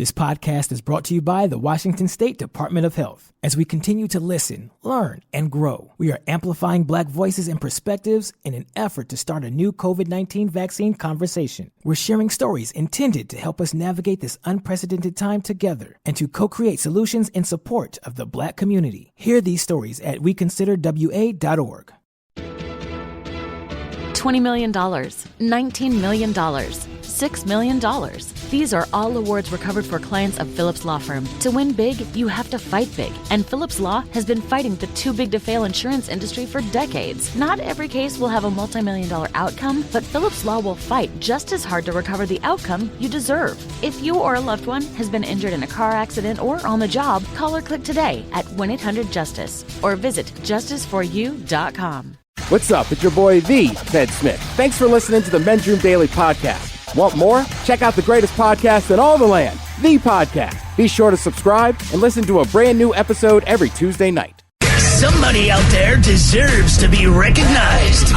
This podcast is brought to you by the Washington State Department of Health. As we continue to listen, learn, and grow, we are amplifying Black voices and perspectives in an effort to start a new COVID-19 vaccine conversation. We're sharing stories intended to help us navigate this unprecedented time together and to co-create solutions in support of the Black community. Hear these stories at weconsiderwa.org. $20 million, $19 million, $6 million. These are all awards recovered for clients of Phillips Law Firm. To win big, you have to fight big. And Phillips Law has been fighting the too-big-to-fail insurance industry for decades. Not every case will have a multi-million-dollar outcome, but Phillips Law will fight just as hard to recover the outcome you deserve. If you or a loved one has been injured in a car accident or on the job, call or click today at 1-800-JUSTICE or visit justiceforyou.com. What's up? It's your boy, The Ted Smith. Thanks for listening to the Men's Room Daily Podcast. Want more? Check out the greatest podcast in all the land, The Podcast. Be sure to subscribe and listen to a brand new episode every Tuesday night. Somebody out there deserves to be recognized.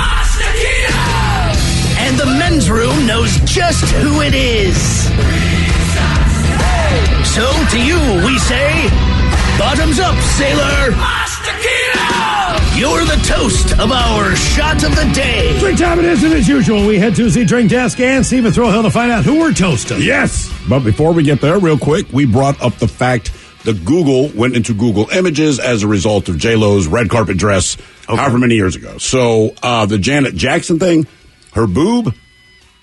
And the Men's Room knows just who it is. So to you, we say, bottoms up, sailor. You're the toast of our shot of the day. Drink time it is, and as usual, we head to the drink desk and Stephen Throwhill to find out who we're toasting. Yes, but before we get there, real quick, we brought up the fact that Google went into Google Images as a result of J-Lo's red carpet dress however many years ago. So the Janet Jackson thing, her boob,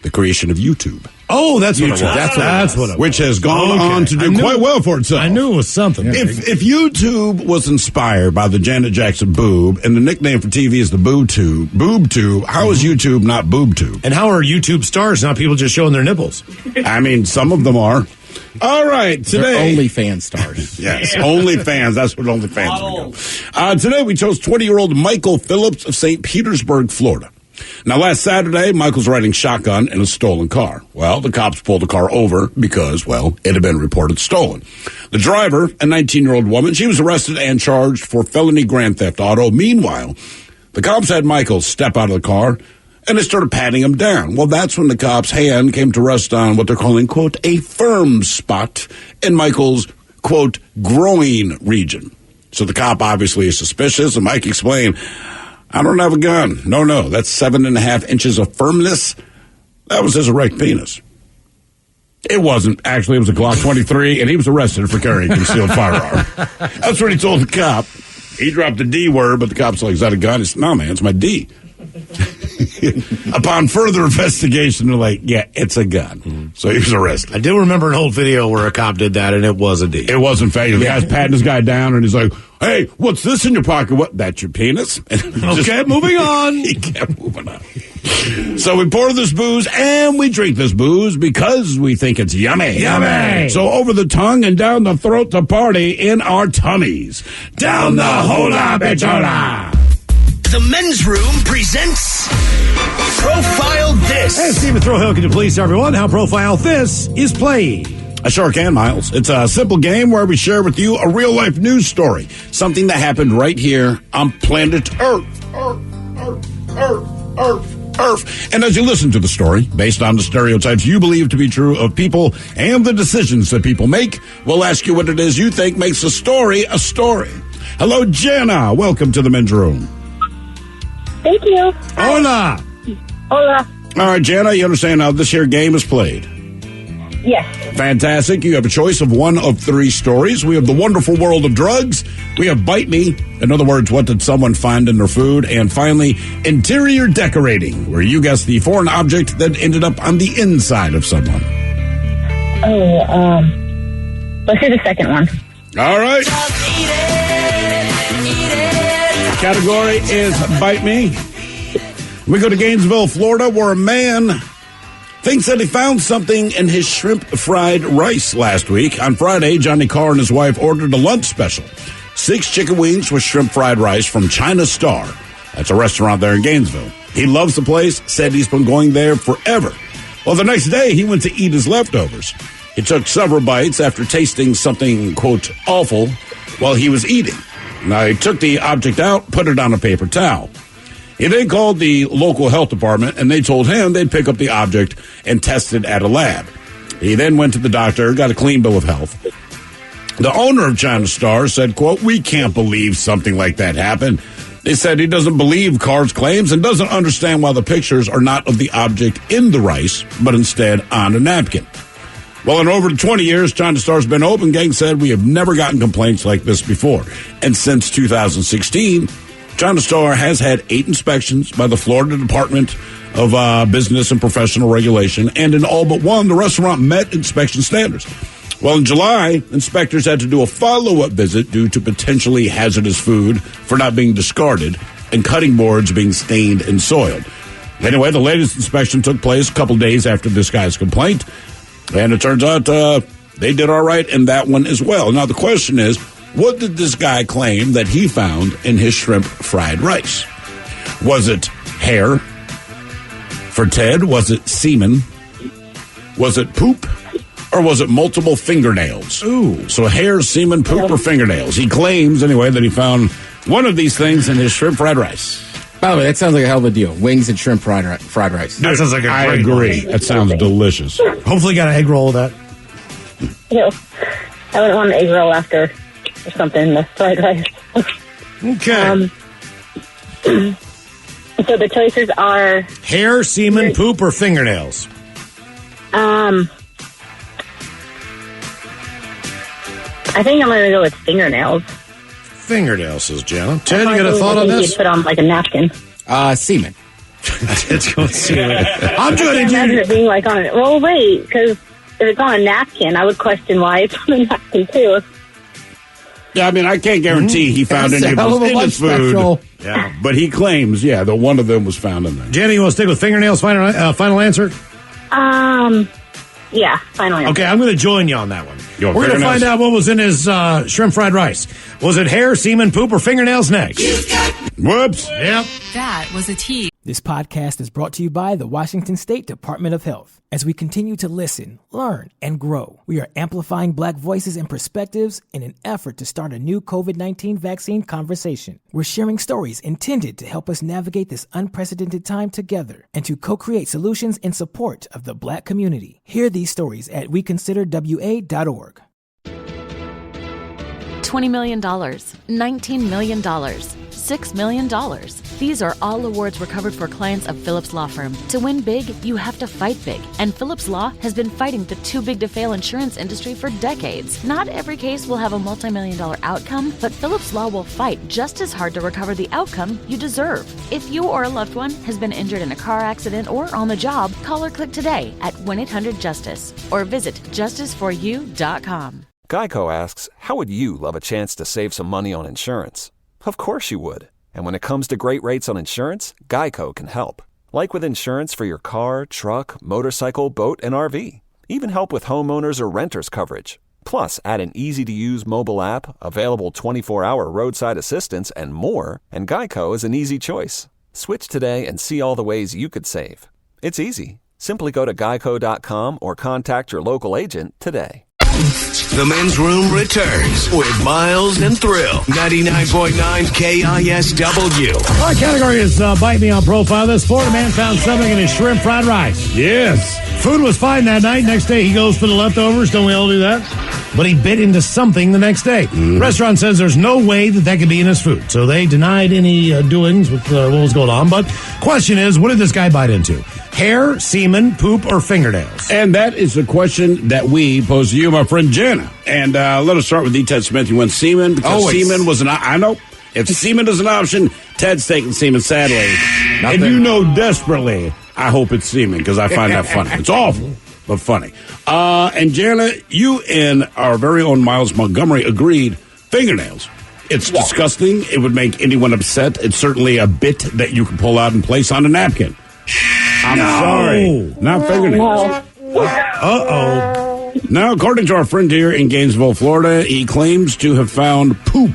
the creation of YouTube. Oh, that's what it was. That's what it was. Which has gone on to do quite well for itself. I knew it was something. If YouTube was inspired by the Janet Jackson boob, and the nickname for TV is the boob tube, how is YouTube not boob tube? And how are YouTube stars not people just showing their nipples? I mean, some of them are. All right, today. They're OnlyFans stars. Yes, OnlyFans. That's what OnlyFans would go. Today we chose 20-year-old Michael Phillips of St. Petersburg, Florida. Now, last Saturday, Michael's riding shotgun in a stolen car. Well, the cops pulled the car over because, well, it had been reported stolen. The driver, a 19-year-old woman, she was arrested and charged for felony grand theft auto. Meanwhile, the cops had Michael step out of the car, and they started patting him down. Well, that's when the cops' hand came to rest on what they're calling, quote, a firm spot in Michael's, quote, groin region. So the cop obviously is suspicious, and Mike explained, I don't have a gun. No, that's 7.5 inches of firmness. That was his erect penis. It wasn't. Actually, it was a Glock 23, and he was arrested for carrying a concealed firearm. That's what he told the cop. He dropped the D word, but the cop's like, is that a gun? He said, no, man, it's my D. Upon further investigation, they're like, yeah, it's a gun. Mm-hmm. So he was arrested. I do remember an old video where a cop did that, and it was a D. It wasn't fake. The guy's patting this guy down, and he's like, hey, what's this in your pocket? What? That's your penis? Okay, moving on. He kept moving on. So we pour this booze, and we drink this booze because we think it's yummy. Yummy! So over the tongue and down the throat to party in our tummies. Down the hola bichola! The Men's Room presents Profile This. Hey, Stephen Throwhill, can you please tell everyone how Profile This is played? I sure can, Miles. It's a simple game where we share with you a real-life news story, something that happened right here on planet Earth. Earth. And as you listen to the story, based on the stereotypes you believe to be true of people and the decisions that people make, we'll ask you what it is you think makes a story a story. Hello, Jenna. Welcome to the Men's Room. Thank you. Hola. Hola. All right, Jenna, you understand how this here game is played? Yes. Fantastic. You have a choice of one of three stories. We have The Wonderful World of Drugs. We have Bite Me. In other words, what did someone find in their food? And finally, Interior Decorating, where you guess the foreign object that ended up on the inside of someone. Let's do the second one. All right. Category is Bite Me. We go to Gainesville, Florida, where a man thinks that he found something in his shrimp fried rice last week. On Friday, Johnny Carr and his wife ordered a lunch special. 6 chicken wings with shrimp fried rice from China Star. That's a restaurant there in Gainesville. He loves the place, said he's been going there forever. Well, the next day, he went to eat his leftovers. He took several bites after tasting something, quote, awful while he was eating. Now, he took the object out, put it on a paper towel. He then called the local health department, and they told him they'd pick up the object and test it at a lab. He then went to the doctor, got a clean bill of health. The owner of China Star said, quote, "We can't believe something like that happened." They said he doesn't believe Carr's claims and doesn't understand why the pictures are not of the object in the rice, but instead on a napkin. Well, in over 20 years, China Star's been open. Gang said, "We have never gotten complaints like this before." And since 2016, China Star has had 8 inspections by the Florida Department of Business and Professional Regulation, and in all but one, the restaurant met inspection standards. Well, in July, inspectors had to do a follow-up visit due to potentially hazardous food for not being discarded and cutting boards being stained and soiled. Anyway, the latest inspection took place a couple days after this guy's complaint, and it turns out they did all right in that one as well. Now, the question is, what did this guy claim that he found in his shrimp fried rice? Was it hair? For Ted, was it semen? Was it poop? Or was it multiple fingernails? Ooh. So hair, semen, poop, or fingernails. He claims, anyway, that he found one of these things in his shrimp fried rice. By the way, that sounds like a hell of a deal. Wings and shrimp fried rice. That sounds like a I great agree. lunch. That sounds delicious. Hopefully got an egg roll with that. Ew. I wouldn't want an egg roll after or something in the fried rice. Okay. So the choices are Hair, semen, poop, or fingernails? I think I'm going to go with fingernails. Fingernails, says Jenna. Ted, you got a thought on this? You'd put on like a napkin. Semen. Let's go see it. I'm doing it. Imagine it being like on it. Well, wait, because if it's on a napkin, I would question why it's on a napkin too. Yeah, I mean, I can't guarantee he found That's any a hell of of a this in lunch his food. special. Yeah, but he claims, that one of them was found in there. Jenny, you want to stick with fingernails? Final answer? Yeah, finally. Okay, I'm going to join you on that one. Your We're going to fingernails? find out what was in his shrimp fried rice. Was it hair, semen, poop, or fingernails next? Whoops. Yep. That was a tease. This podcast is brought to you by the Washington State Department of Health. As we continue to listen, learn, and grow, we are amplifying Black voices and perspectives in an effort to start a new COVID-19 vaccine conversation. We're sharing stories intended to help us navigate this unprecedented time together and to co-create solutions in support of the Black community. Hear these stories at weconsiderwa.org. $20 million, $19 million, $6 million. These are all awards recovered for clients of Phillips Law Firm. To win big, you have to fight big. And Phillips Law has been fighting the too big to fail insurance industry for decades. Not every case will have a multi-million-dollar outcome, but Phillips Law will fight just as hard to recover the outcome you deserve. If you or a loved one has been injured in a car accident or on the job, call or click today at 1-800-JUSTICE or visit justiceforyou.com. Geico asks, how would you love a chance to save some money on insurance? Of course you would. And when it comes to great rates on insurance, Geico can help. Like with insurance for your car, truck, motorcycle, boat, and RV. Even help with homeowners or renters coverage. Plus, add an easy-to-use mobile app, available 24-hour roadside assistance, and more, and Geico is an easy choice. Switch today and see all the ways you could save. It's easy. Simply go to geico.com or contact your local agent today. The Men's Room returns with Miles and Thrill. 99.9 KISW. Our category is Bite Me on Profile. This Florida man found something in his shrimp fried rice. Yes. Food was fine that night. Next day, he goes for the leftovers. Don't we all do that? But he bit into something the next day. Restaurant says there's no way that could be in his food. So they denied any doings with what was going on. But question is, what did this guy bite into? Hair, semen, poop, or fingernails? And that is the question that we pose to you, my friend Jenna. And let us start with Ted Smith. You went semen because Always. semen was I know. If semen is an option, Ted's taking semen, sadly. Nothing. And you know desperately, I hope it's semen because I find that funny. It's awful, but funny. And Jenna, you and our very own Miles Montgomery agreed fingernails. It's disgusting. It would make anyone upset. It's certainly a bit that you can pull out and place on a napkin. I'm sorry. Not fingernails. Uh-oh. Now, according to our friend here in Gainesville, Florida, he claims to have found poop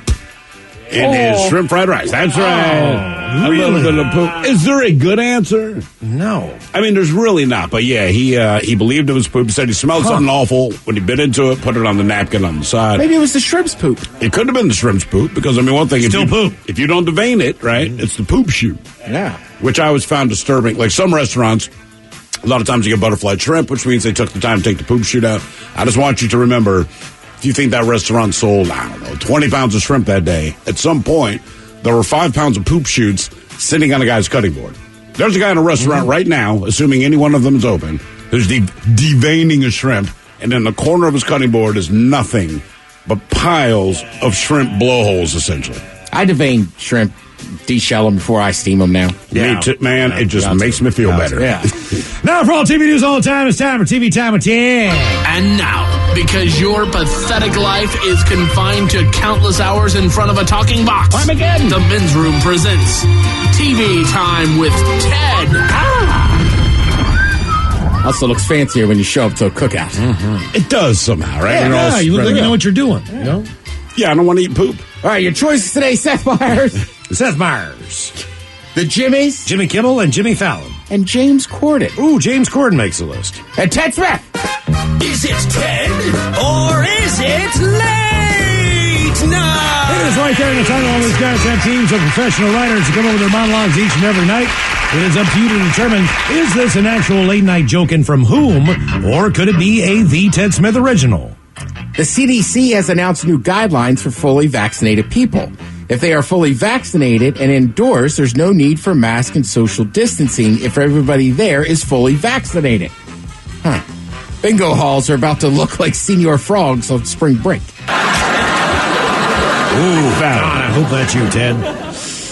in his shrimp fried rice. That's right. really? A little bit of poop. Is there a good answer? No. I mean, there's really not. But yeah, he believed it was poop. He said he smelled something awful when he bit into it, put it on the napkin on the side. Maybe it was the shrimp's poop. It could have been the shrimp's poop because, I mean, one thing, Still poop. If you don't devein it, right, it's the poop chute. Yeah. Which I always found disturbing. Like some restaurants, A lot of times you get butterfly shrimp, which means they took the time to take the poop chute out. I just want you to remember, if you think that restaurant sold, 20 pounds of shrimp that day, at some point, there were 5 pounds of poop chutes sitting on a guy's cutting board. There's a guy in a restaurant right now, assuming any one of them is open, who's deveining a shrimp, and in the corner of his cutting board is nothing but piles of shrimp blowholes, essentially. I devein shrimp, deshell them before I steam them now. Me too, man. It just makes me feel better. Yeah. Now, for all TV news all the time, it's time for TV Time with Tim. And now, because your pathetic life is confined to countless hours in front of a talking box, Armageddon. The Men's Room presents TV Time with Ted. Also looks fancier when you show up to a cookout. It does somehow, right? Yeah, you look like you know what you're doing. You know? Yeah, I don't want to eat poop. All right, your choices today, Seth Meyers. Seth Meyers. The Jimmys. Jimmy Kimmel and Jimmy Fallon. And James Corden. Ooh, James Corden makes the list. And Ted Smith. Is it Ted or is it late night? It is right there in the title. All these guys have teams of professional writers who come up with their monologues each and every night. It is up to you to determine, is this an actual late-night joke and from whom, or could it be a The Ted Smith original? The CDC has announced new guidelines for fully vaccinated people. If they are fully vaccinated and indoors, there's no need for mask and social distancing if everybody there is fully vaccinated. Bingo halls are about to look like Senior Frogs on spring break. Ooh, Fallon. I hope that's you, Ted.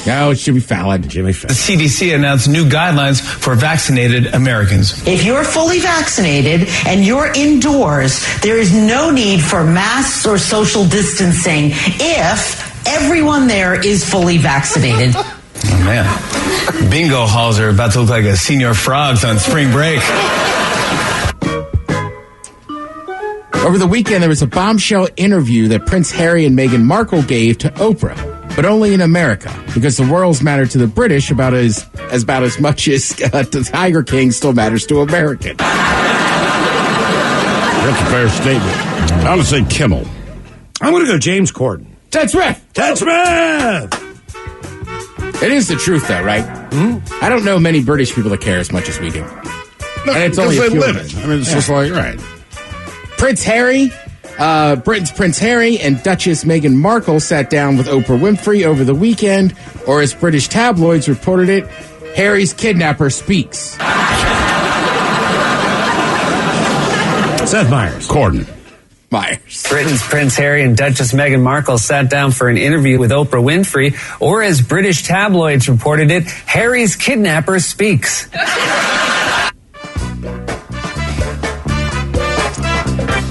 No, it should be Fallon. Jimmy Fallon. The CDC announced new guidelines for vaccinated Americans. If you're fully vaccinated and you're indoors, there is no need for masks or social distancing if everyone there is fully vaccinated. Oh, man. Bingo halls are about to look like a Senior Frogs on spring break. Over the weekend, there was a bombshell interview that Prince Harry and Meghan Markle gave to Oprah, but only in America, because the royals matter to the British about as much as the Tiger King still matters to Americans. That's a fair statement. I'm going to say Kimmel. I'm going to go James Corden. Ted Smith! Ted Smith! It is the truth, though, right? I don't know many British people that care as much as we do. No, and it's only a they few live of it. them. I mean, it's just like, right. Prince Harry, Britain's Prince Harry and Duchess Meghan Markle sat down with Oprah Winfrey over the weekend, or as British tabloids reported it, Harry's kidnapper speaks. Seth Meyers. Corden. Myers. Britain's Prince Harry and Duchess Meghan Markle sat down for an interview with Oprah Winfrey, or as British tabloids reported it, Harry's kidnapper speaks.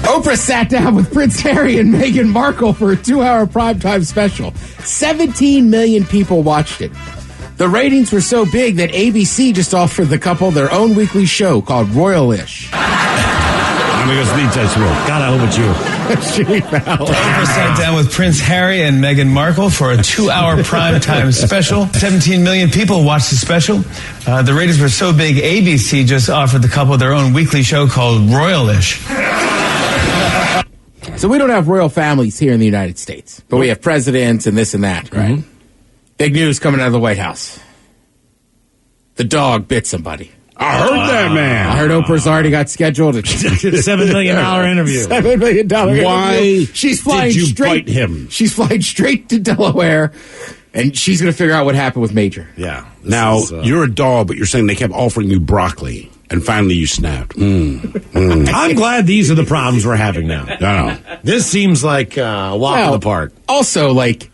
Oprah sat down with Prince Harry and Meghan Markle for a 2-hour primetime special. 17 million people watched it. The ratings were so big that ABC just offered the couple their own weekly show called Royal-ish. I'm going to go Ted Smith. God, I hope it's you. Jimmy Fallon. Oprah sat down with Prince Harry and Meghan Markle for a 2-hour primetime special. 17 million people watched the special. The ratings were so big, ABC just offered the couple their own weekly show called Royal-ish. So we don't have royal families here in the United States, but we have presidents and this and that, right? Big news coming out of the White House. The dog bit somebody. I heard that, man. I heard Oprah's already got scheduled a $7 million interview. $7 million Why interview. She's flying did you straight, bite him? She's flying straight to Delaware, and she's going to figure out what happened with Major. Yeah. Now, you're a dog, but you're saying they kept offering you broccoli, and finally you snapped. I'm glad these are the problems we're having now. No. This seems like a walk in the park. Also, like,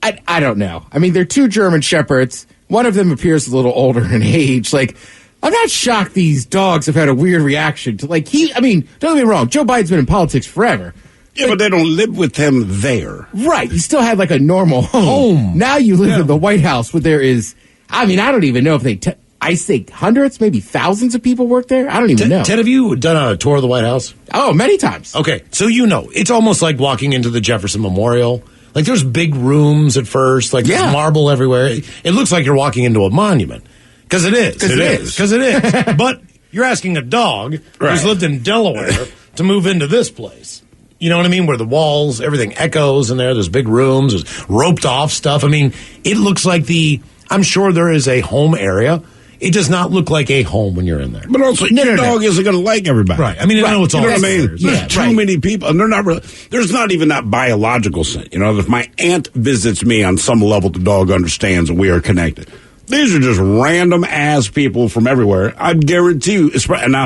I don't know. I mean, they're two German Shepherds. One of them appears a little older in age. Like, I'm not shocked these dogs have had a weird reaction to, like, don't get me wrong, Joe Biden's been in politics forever. Yeah, but they don't live with him there. Right. You still had, like, a normal home. Now you live in the White House where there is, I don't even know if I think hundreds, maybe thousands of people work there. I don't even know. Ted, have you done a tour of the White House? Oh, many times. Okay, so it's almost like walking into the Jefferson Memorial. Like, there's big rooms at first, like there's marble everywhere. It looks like you're walking into a monument. Because it is. Because it is. But you're asking a dog who's lived in Delaware to move into this place. You know what I mean? Where the walls, everything echoes in there. There's big rooms. There's roped off stuff. I mean, it looks like I'm sure there is a home area it does not look like a home when you're in there. But also, your dog isn't going to like everybody. Right. I mean, I know it's all. You know what I mean? Yeah, There's too many people, and they're not really. There's not even that biological sense. You know, if my aunt visits me on some level, the dog understands and we are connected. These are just random ass people from everywhere. I guarantee you, and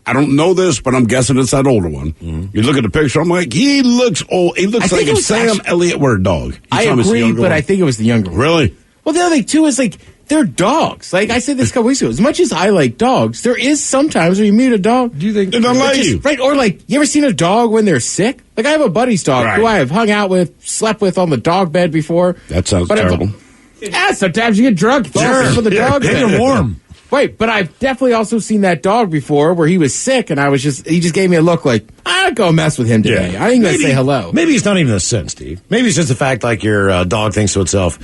I don't know this, but I'm guessing it's that older one. Mm-hmm. You look at the picture, I'm like, he looks old. He looks like if Sam Elliott were a dog. I agree, but I think it was the younger one. Really? Well, the other thing, too, is like, they're dogs. Like I said this a couple weeks ago, as much as I like dogs, there is sometimes when you meet a dog, do you think they don't like you? Right, or like, you ever seen a dog when they're sick? Like I have a buddy's dog who I have hung out with, slept with on the dog bed before. That sounds terrible. Sometimes you get drunk for the dog bed. They're warm. Right, but I've definitely also seen that dog before where he was sick and he just gave me a look like, I'm not going to mess with him today. I ain't going to say hello. Maybe it's not even a sin, Steve. Maybe it's just the fact like your dog thinks to itself,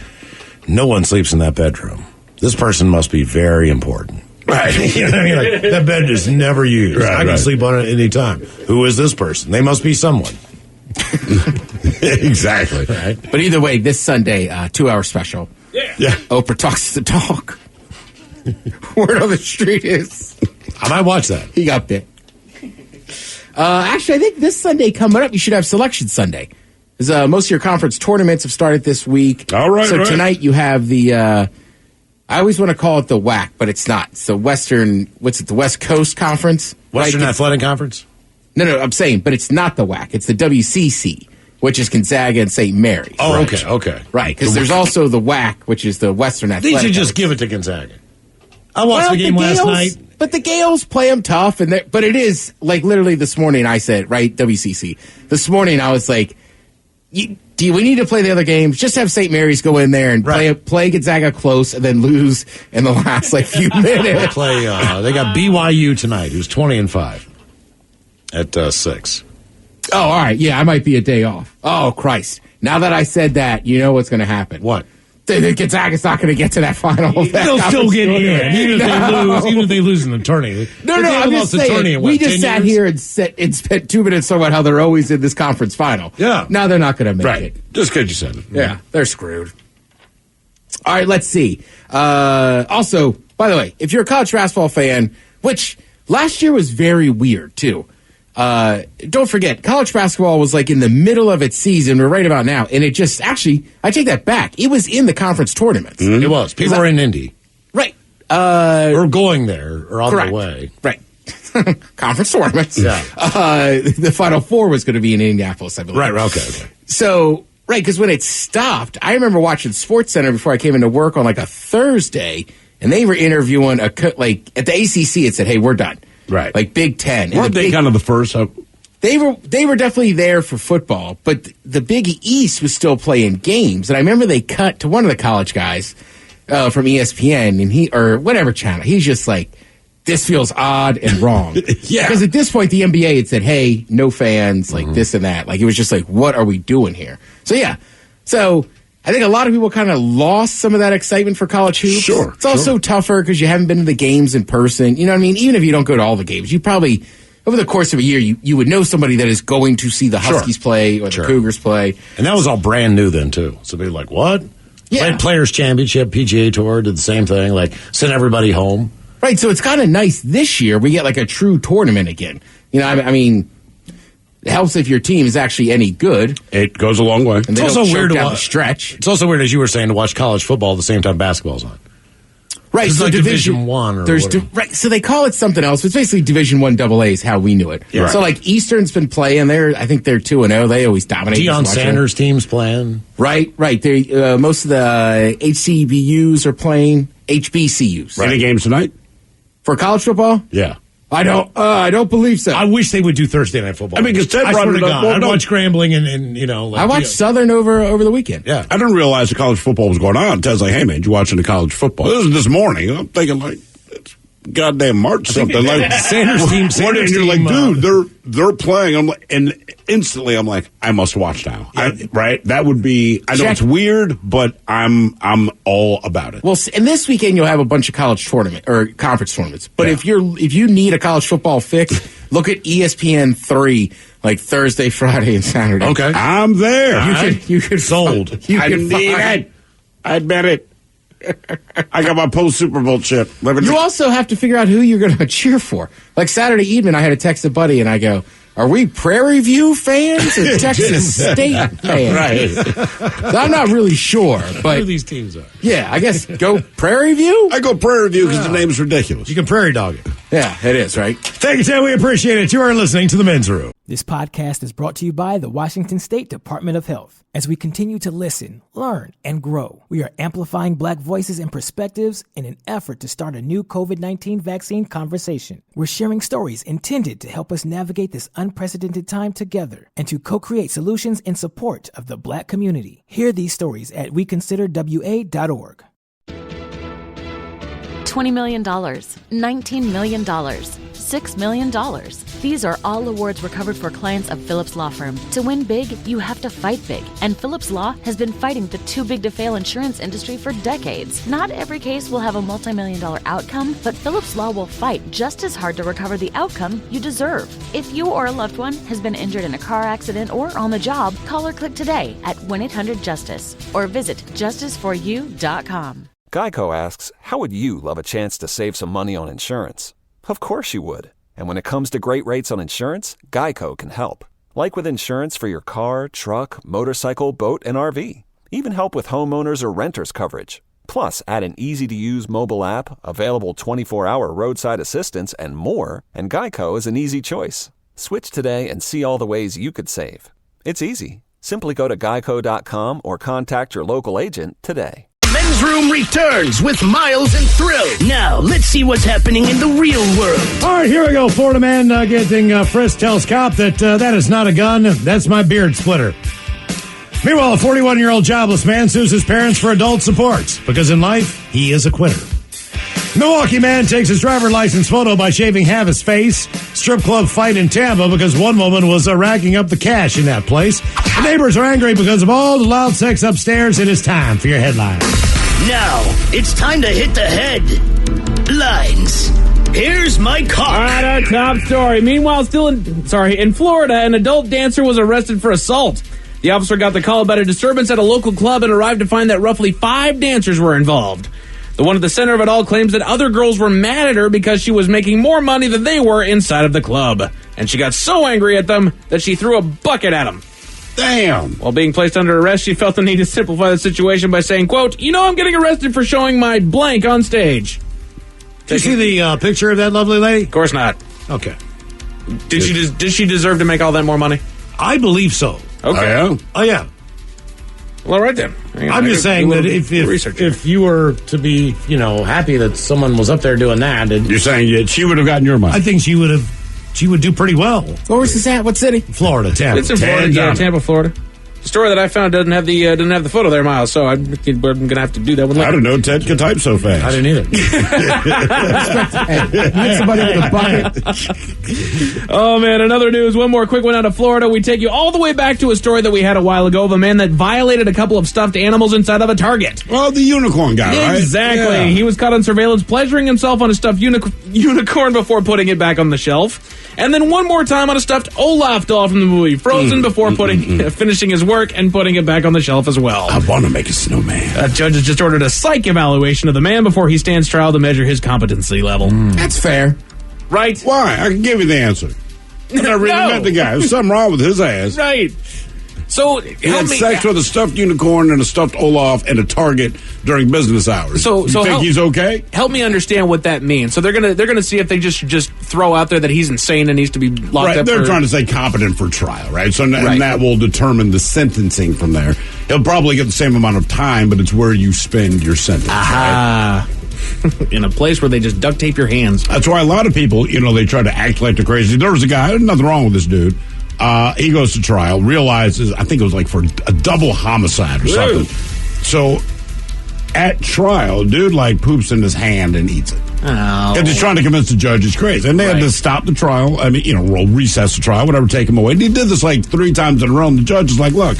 no one sleeps in that bedroom. This person must be very important. Right. You know what I mean? Like, that bed is never used. I can sleep on it any time. Who is this person? They must be someone. Exactly. Right. But either way, this Sunday, 2-hour special. Yeah. Oprah talks to the dog. Word on the street is. I might watch that. He got bit. Actually, I think this Sunday coming up, you should have Selection Sunday. Because most of your conference tournaments have started this week. All right. So tonight you have the, I always want to call it the WAC, but it's not. It's the the West Coast Conference? Western Athletic Conference? No, I'm saying, but it's not the WAC. It's the WCC, which is Gonzaga and St. Mary's. Oh, okay. Right, because there's also the WAC, which is the Western Athletic. They should just give it to Gonzaga. I watched the game last night. But the Gales play them tough, but it is, like, literally this morning I said, right, WCC. This morning I was like, we need to play the other games? Just have St. Mary's go in there and play Gonzaga close and then lose in the last, few minutes. They got BYU tonight, who's 20-5 at 6. Oh, all right. Yeah, I might be a day off. Oh, Christ. Now that I said that, you know what's going to happen. What? Gonzaga's not going to get to that final. They'll still get in, even if they lose in the tourney. No, I'm just saying. We just sat here and spent 2 minutes talking about how they're always in this conference final. Yeah. Now they're not going to make it. Just because you said it. Yeah, they're screwed. All right, let's see. Also, by the way, if you're a college basketball fan, which last year was very weird, too. Don't forget, college basketball was in the middle of its season. We're right about now. And it just, actually, I take that back. It was in the conference tournaments. Mm-hmm. It was. People were in Indy. Right. Or going there, or on the way. Right. Conference tournaments. Yeah. The Final Four was going to be in Indianapolis, I believe. Right, okay. So, because when it stopped, I remember watching SportsCenter before I came into work on a Thursday, and they were interviewing at the ACC, it said, hey, we're done. Right. Big Ten. Weren't they kind of the first? They were definitely there for football, but the Big East was still playing games. And I remember they cut to one of the college guys from ESPN, and or whatever channel. He's just like, this feels odd and wrong. Yeah. Because at this point, the NBA had said, hey, no fans, this and that. It was just what are we doing here? So, yeah. So, I think a lot of people kind of lost some of that excitement for college hoops. Sure. It's also tougher because you haven't been to the games in person. You know what I mean? Even if you don't go to all the games, you probably, over the course of a year, you would know somebody that is going to see the Huskies play or the Cougars play. And that was all brand new then, too. So they're like, what? Yeah. Players Championship, PGA Tour did the same thing, send everybody home. Right, so it's kind of nice this year. We get a true tournament again. You know, I mean, it helps if your team is actually any good. It goes a long way. And they it's also weird to watch. Stretch. It's also weird, as you were saying, to watch college football at the same time basketball's on. Right, it's so Division One or whatever. Right, so they call it something else. It's basically Division I AA is how we knew it. Yeah. So Eastern's been playing. I think they're 2-0. They always dominate. Deion Sanders' team's playing. Right. They most of the HCBUs are playing. HBCUs. Right. Any games tonight for college football? Yeah. I don't believe so. I wish they would do Thursday Night Football. I mean, because Ted I brought swear it to up. God, I'd watch scrambling and I watched Southern over the weekend. Yeah. I didn't realize the college football was going on. Ted's like, hey, man, you watching the college football? This is this morning. I'm thinking, it's goddamn March something. Sanders team. And you're like, dude, they're playing. I'm like, and instantly I'm like, I must watch now. Yeah. Right? That would be, I know it's weird, but I'm all about it. Well, and this weekend you'll have a bunch of college tournament or conference tournaments. But if you need a college football fix, look at ESPN 3, Thursday, Friday, and Saturday. Okay. I'm there. You could sold. I need it. I bet it. I got my post-Super Bowl chip. You also have to figure out who you're going to cheer for. Like Saturday evening, I had to text a buddy, and I go, are we Prairie View fans or Texas State fans? Right. I'm not really sure, but Who these teams are. yeah, I guess go Prairie View? I go Prairie View because the name is ridiculous. You can prairie dog it. Yeah, it is, right? Thank you, Ted. We appreciate it. You are listening to The Men's Room. This podcast is brought to you by the Washington State Department of Health. As we continue to listen, learn, and grow, we are amplifying Black voices and perspectives in an effort to start a new COVID-19 vaccine conversation. We're sharing stories intended to help us navigate this unprecedented time together and to co-create solutions in support of the Black community. Hear these stories at weconsiderwa.org. $20 million, $19 million, $6 million. These are all awards recovered for clients of Phillips Law Firm. To win big, you have to fight big. And Phillips Law has been fighting the too big to fail insurance industry for decades. Not every case will have a multi-million-dollar outcome, but Phillips Law will fight just as hard to recover the outcome you deserve. If you or a loved one has been injured in a car accident or on the job, call or click today at 1-800-JUSTICE or visit justiceforyou.com. Geico asks, how would you love a chance to save some money on insurance? Of course you would. And when it comes to great rates on insurance, Geico can help. Like with insurance for your car, truck, motorcycle, boat, and RV. Even help with homeowners or renters coverage. Plus, add an easy-to-use mobile app, available 24-hour roadside assistance, and more, and Geico is an easy choice. Switch today and see all the ways you could save. It's easy. Simply go to geico.com or contact your local agent today. Men's Room returns with Miles and Thrill. Now, let's see what's happening in the real world. All right, here we go. Florida man getting frisked tells cop that that is not a gun. That's my beard splitter. Meanwhile, a 41-year-old jobless man sues his parents for adult support because in life, he is a quitter. Milwaukee man takes his driver's license photo by shaving half his face. Strip club fight in Tampa because one woman was racking up the cash in that place. The neighbors are angry because of all the loud sex upstairs. It is time for your headlines. Now, it's time to hit the headlines. Here's my cop. All right, our top story. Meanwhile, in Florida, an adult dancer was arrested for assault. The officer got the call about a disturbance at a local club and arrived to find that roughly 5 dancers were involved. The one at the center of it all claims that other girls were mad at her because she was making more money than they were inside of the club. And she got so angry at them that she threw a bucket at them. Damn. While being placed under arrest, she felt the need to simplify the situation by saying, quote, I'm getting arrested for showing my blank on stage. Did you see the picture of that lovely lady? Of course not. Okay. Did she deserve to make all that more money? I believe so. Okay. Oh, yeah. Well, all right then. I'm just saying that if you were to be, happy that someone was up there doing that, you're saying that she would have gotten your money. I think she would do pretty well. Where was this at? What city? Florida, Tampa. It's in Florida, Tampa, Florida. The story that I found doesn't have the photo there, Miles. So I'm going to have to do that one later. I don't know. Ted can type so fast. I didn't either. Hit somebody with a bucket. Oh man! Another news. One more quick one out of Florida. We take you all the way back to a story that we had a while ago of a man that violated a couple of stuffed animals inside of a Target. Well, the unicorn guy, right? Exactly. Yeah. He was caught on surveillance pleasuring himself on a stuffed unicorn before putting it back on the shelf. And then one more time on a stuffed Olaf doll from the movie Frozen before finishing his work and putting it back on the shelf as well. I want to make a snowman. Judges just ordered a psych evaluation of the man before he stands trial to measure his competency level. That's fair. Right? Why? I can give you the answer. I really met the guy. There's something wrong with his ass. Right. So he had sex with a stuffed unicorn and a stuffed Olaf at a Target during business hours. So you think he's okay? Help me understand what that means. So they're gonna see if they just throw out there that he's insane and needs to be locked up. They're trying to say competent for trial, right? So and that will determine the sentencing from there. He'll probably get the same amount of time, but it's where you spend your sentence. Aha. Right? In a place where they just duct tape your hands. That's why a lot of people, they try to act like they're crazy. There was a guy, there's nothing wrong with this dude. He goes to trial, realizes, I think it was like for a double homicide or something. So, at trial, dude poops in his hand and eats it. Oh. And he's trying to convince the judge it's crazy. And they had to stop the trial. I mean, recess the trial, whatever, take him away. And he did this 3 times in a row. And the judge is like, look,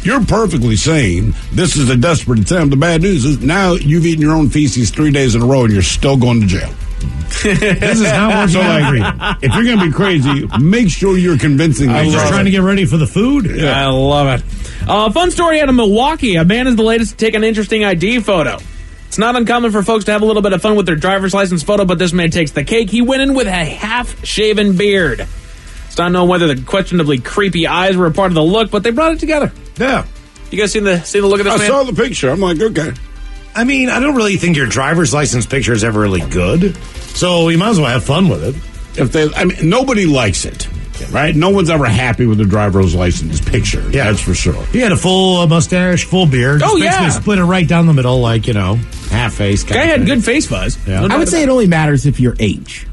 you're perfectly sane. This is a desperate attempt. The bad news is now you've eaten your own feces 3 days in a row and you're still going to jail. This is not working out. If you're going to be crazy, make sure you're convincing me. I'm just trying to get ready for the food. Yeah. I love it. Fun story out of Milwaukee. A man is the latest to take an interesting ID photo. It's not uncommon for folks to have a little bit of fun with their driver's license photo, but this man takes the cake. He went in with a half-shaven beard. It's not known whether the questionably creepy eyes were a part of the look, but they brought it together. Yeah. You guys seen the look of this man? I saw the picture. I'm like, okay. I mean, I don't really think your driver's license picture is ever really good, so you might as well have fun with it. Nobody likes it, right? No one's ever happy with the driver's license picture. Yeah, that's for sure. He had a full mustache, full beard. Oh, Just basically split it right down the middle, like, half face. Guy had good face fuzz. Yeah. I would say it only matters if your age.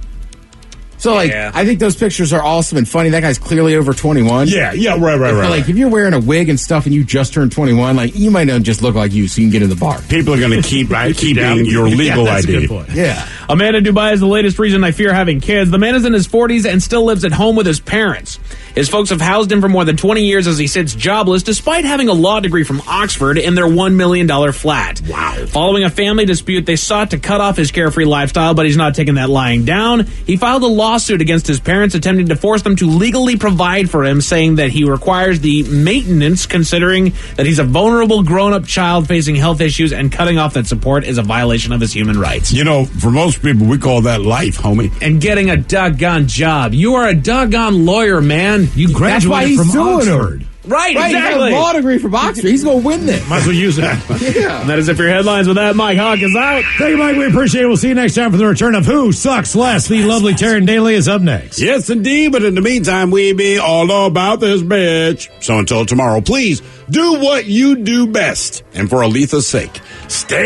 So, I think those pictures are awesome and funny. That guy's clearly over 21. Yeah, right. If you're wearing a wig and stuff and you just turned 21, you might not just look like you so you can get in the bar. People are going to keep keeping your legal that's ID. A good point. Yeah. A man in Dubai is the latest reason I fear having kids. The man is in his 40s and still lives at home with his parents. His folks have housed him for more than 20 years as he sits jobless, despite having a law degree from Oxford in their $1 million flat. Wow. Following a family dispute, they sought to cut off his carefree lifestyle, but he's not taking that lying down. He filed a lawsuit against his parents, attempting to force them to legally provide for him, saying that he requires the maintenance, considering that he's a vulnerable grown-up child facing health issues, and cutting off that support is a violation of his human rights. For most people, we call that life, homie. And getting a doggone job. You are a doggone lawyer, man. You graduated That's why he's from suing Oxford. Right, He exactly. got a law degree from Oxford. He's going to win this. Might as well use it. Yeah. And that is it for your headlines. With that, Mike Hawk is out. Thank you, Mike. We appreciate it. We'll see you next time for the return of Who Sucks Less. The lovely Taryn Daly is up next. Yes, indeed. But in the meantime, we be all about this bitch. So until tomorrow, please do what you do best. And for Aletha's sake, stay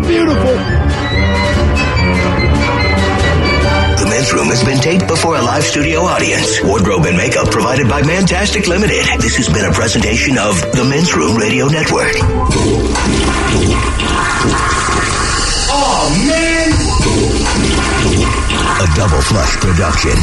beautiful. The Men's Room has been taped before a live studio audience. Wardrobe and makeup provided by Mantastic Limited. This has been a presentation of the Men's Room Radio Network. Oh, man! A Double Flush production.